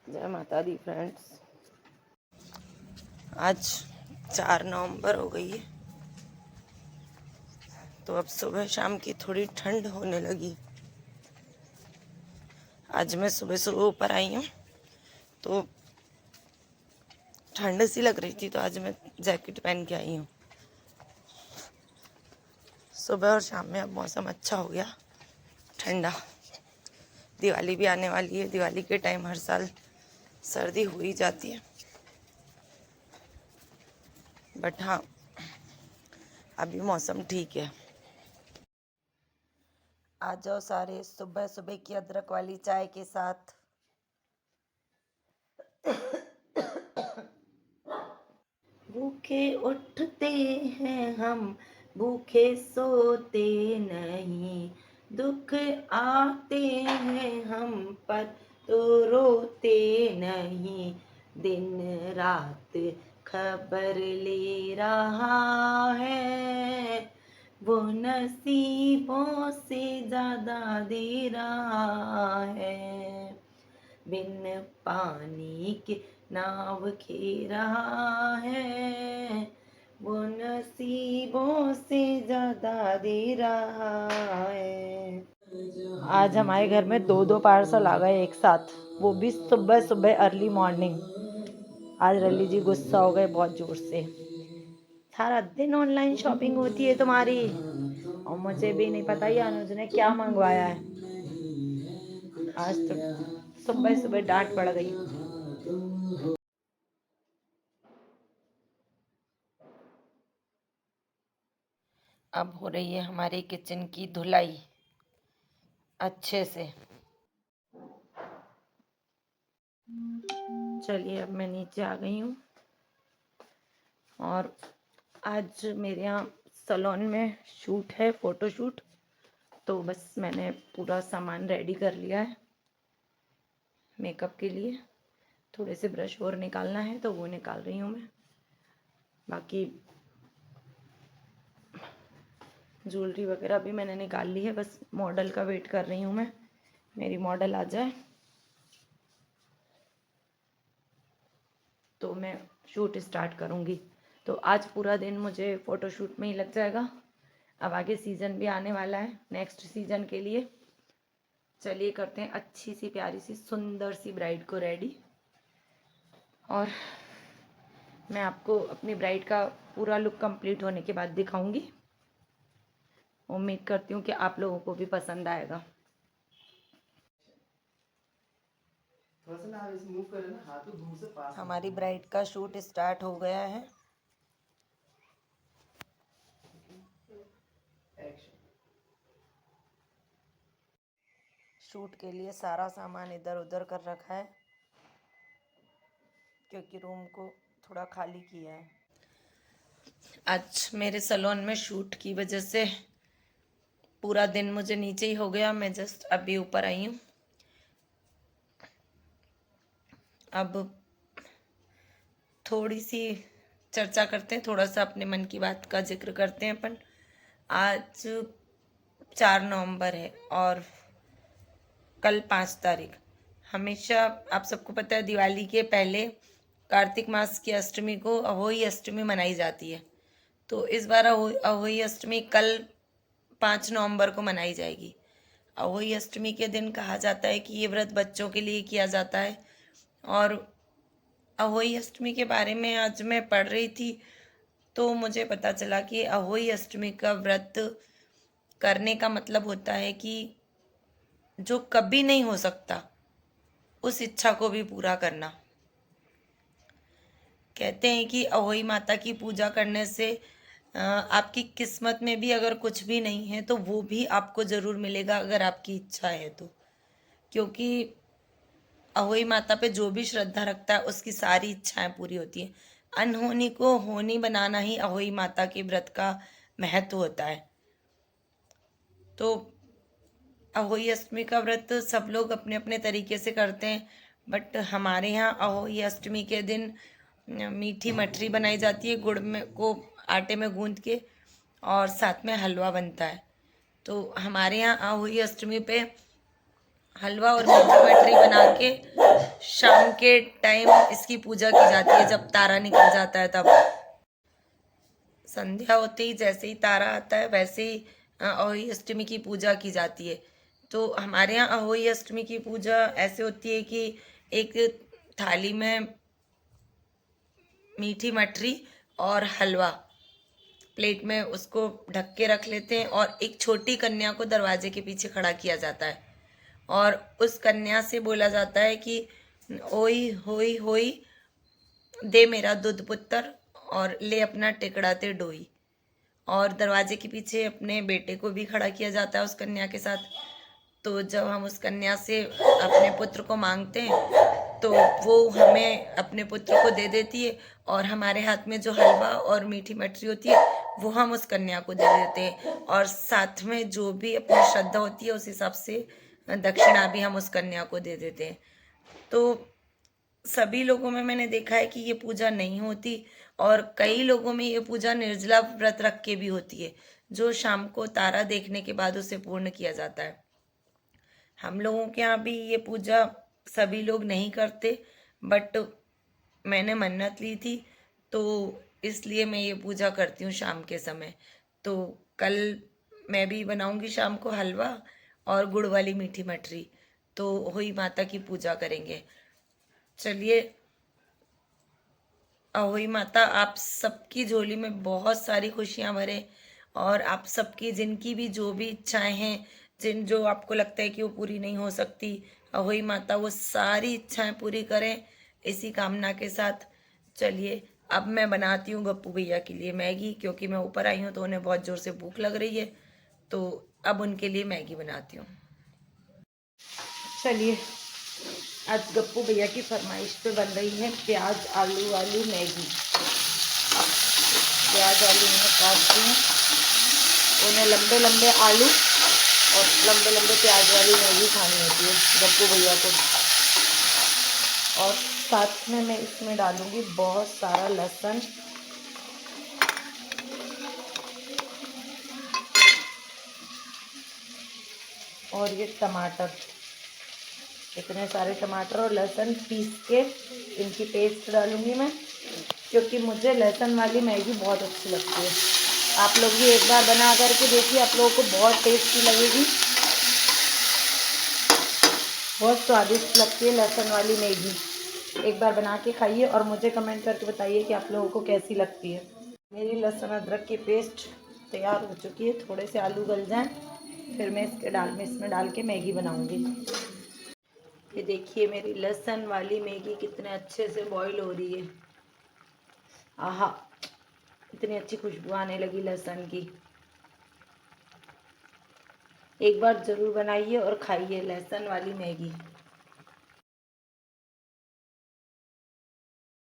जय माता दी फ्रेंड्स। आज 4 नवंबर हो गई है, तो अब सुबह शाम की थोड़ी ठंड होने लगी। आज मैं सुबह सुबह ऊपर आई हूँ तो ठंड सी लग रही थी, तो आज मैं जैकेट पहन के आई हूँ। सुबह और शाम में अब मौसम अच्छा हो गया, ठंडा। दिवाली भी आने वाली है। दिवाली के टाइम हर साल सर्दी हो ही जाती है, बट हाँ अभी मौसम ठीक है। आ जाओ सारे सुबह सुबह की अदरक वाली चाय के साथ। भूखे उठते हैं हम, भूखे सोते नहीं। दुख आते हैं हम पर तो रोते नहीं। दिन रात खबर ले रहा है, वो नसीबों से ज्यादा दे रहा है। बिन पानी के नाव खे रहा है, वो नसीबों से ज्यादा दे रहा है। आज हमारे घर में 2-2 पार्सल आ गए एक साथ, वो भी सुबह सुबह अर्ली मॉर्निंग। आज रली जी गुस्सा हो गए बहुत जोर से। सारा दिन ऑनलाइन शॉपिंग होती है तुम्हारी, और मुझे भी नहीं पता ही अनुज ने क्या मंगवाया है। आज तो सुबह सुबह डांट पड़ गई। अब हो रही है हमारी किचन की धुलाई अच्छे से। चलिए अब मैं नीचे आ गई हूँ, और आज मेरे यहाँ सैलून में शूट है, फ़ोटो शूट। तो बस मैंने पूरा सामान रेडी कर लिया है मेकअप के लिए। थोड़े से ब्रश और निकालना है तो वो निकाल रही हूँ मैं। बाकी ज्वेलरी वगैरह भी मैंने निकाल ली है, बस मॉडल का वेट कर रही हूँ मैं, मेरी मॉडल आ जाए तो मैं शूट स्टार्ट करूँगी। तो आज पूरा दिन मुझे फ़ोटो शूट में ही लग जाएगा। अब आगे सीज़न भी आने वाला है, नेक्स्ट सीज़न के लिए। चलिए करते हैं अच्छी सी प्यारी सी सुंदर सी ब्राइड को रेडी, और मैं आपको अपनी ब्राइड का पूरा लुक कंप्लीट होने के बाद दिखाऊंगी। उम्मीद करती हूँ कि आप लोगों को भी पसंद आएगा। हमारी ब्राइड का शूट स्टार्ट हो गया है। शूट के लिए सारा सामान इधर उधर कर रखा है, क्योंकि रूम को थोड़ा खाली किया है। आज मेरे सैलून में शूट की वजह से पूरा दिन मुझे नीचे ही हो गया। मैं जस्ट अभी ऊपर आई हूँ। अब थोड़ी सी चर्चा करते हैं, थोड़ा सा अपने मन की बात का जिक्र करते हैं अपन। आज 4 नवंबर है और कल 5 तारीख। हमेशा आप सबको पता है दिवाली के पहले कार्तिक मास की अष्टमी को अहोई अष्टमी मनाई जाती है। तो इस बार अहोई अष्टमी कल 5 नवंबर को मनाई जाएगी। अहोई अष्टमी के दिन कहा जाता है कि ये व्रत बच्चों के लिए किया जाता है। और अहोई अष्टमी के बारे में आज मैं पढ़ रही थी तो मुझे पता चला कि अहोई अष्टमी का व्रत करने का मतलब होता है कि जो कभी नहीं हो सकता उस इच्छा को भी पूरा करना। कहते हैं कि अहोई माता की पूजा करने से आपकी किस्मत में भी अगर कुछ भी नहीं है तो वो भी आपको ज़रूर मिलेगा, अगर आपकी इच्छा है तो। क्योंकि अहोई माता पे जो भी श्रद्धा रखता है उसकी सारी इच्छाएं पूरी होती हैं। अनहोनी को होनी बनाना ही अहोई माता के व्रत का महत्व होता है। तो अहोई अष्टमी का व्रत सब लोग अपने अपने तरीके से करते हैं, बट हमारे यहाँ अहोई अष्टमी के दिन मीठी मठरी बनाई जाती है, गुड़ में को आटे में गूंद के, और साथ में हलवा बनता है। तो हमारे यहाँ अहोई अष्टमी पे हलवा और मीठी मठरी बना के शाम के टाइम इसकी पूजा की जाती है, जब तारा निकल जाता है तब। संध्या होते ही जैसे ही तारा आता है वैसे ही अहोई अष्टमी की पूजा की जाती है। तो हमारे यहाँ अहोई अष्टमी की पूजा ऐसे होती है कि एक थाली में मीठी मठरी और हलवा प्लेट में उसको ढक के रख लेते हैं, और एक छोटी कन्या को दरवाजे के पीछे खड़ा किया जाता है, और उस कन्या से बोला जाता है कि ओई होई होई दे मेरा दूध पुत्र, और ले अपना टिकड़ा ते डोई। और दरवाजे के पीछे अपने बेटे को भी खड़ा किया जाता है उस कन्या के साथ। तो जब हम उस कन्या से अपने पुत्र को मांगते हैं तो वो हमें अपने पुत्र को दे देती है, और हमारे हाथ में जो हलवा और मीठी मठरी होती है वो हम उस कन्या को दे देते हैं, और साथ में जो भी अपनी श्रद्धा होती है उस हिसाब से दक्षिणा भी हम उस कन्या को दे देते हैं। तो सभी लोगों में मैंने देखा है कि ये पूजा नहीं होती, और कई लोगों में ये पूजा निर्जला व्रत रख के भी होती है, जो शाम को तारा देखने के बाद उसे पूर्ण किया जाता है। हम लोगों के यहाँ भी ये पूजा सभी लोग नहीं करते, बट मैंने मन्नत ली थी तो इसलिए मैं ये पूजा करती हूँ शाम के समय। तो कल मैं भी बनाऊंगी शाम को हलवा और गुड़ वाली मीठी मठरी, तो हुई माता की पूजा करेंगे। चलिए, अहोई माता आप सबकी झोली में बहुत सारी खुशियां भरे, और आप सबकी जिनकी भी जो भी इच्छाएं हैं, जिन जो आपको लगता है कि वो पूरी नहीं हो सकती, अहोई माता वो सारी इच्छाएं पूरी करें, इसी कामना के साथ। चलिए, अब मैं बनाती हूँ गप्पू भैया के लिए मैगी, क्योंकि मैं ऊपर आई हूँ तो उन्हें बहुत ज़ोर से भूख लग रही है, तो अब उनके लिए मैगी बनाती हूँ। चलिए, आज गप्पू भैया की फरमाइश पे बन रही है प्याज आलू वाली मैगी। प्याज आलू मैंने काट दिए, उन्हें लंबे लंबे आलू और लंबे लंबे प्याज वाली मैगी खानी होती है गप्पू भैया को। और साथ में मैं इसमें डालूंगी बहुत सारा लहसुन, और ये टमाटर, इतने सारे टमाटर और लहसुन पीस के इनकी पेस्ट डालूंगी मैं, क्योंकि मुझे लहसुन वाली मैगी बहुत अच्छी लगती है। आप लोग भी एक बार बना करके देखिए, आप लोगों को बहुत टेस्टी लगेगी, बहुत स्वादिष्ट लगती है लहसुन वाली मैगी। एक बार बना के खाइए और मुझे कमेंट करके बताइए कि आप लोगों को कैसी लगती है। मेरी लहसुन अदरक की पेस्ट तैयार हो चुकी है, थोड़े से आलू गल जाएं फिर मैं इसमें डाल के मैगी बनाऊंगी। ये देखिए मेरी लहसुन वाली मैगी कितने अच्छे से बॉईल हो रही है। आहा, इतनी अच्छी खुशबू आने लगी लहसुन की। एक बार ज़रूर बनाइए और खाइए लहसुन वाली मैगी।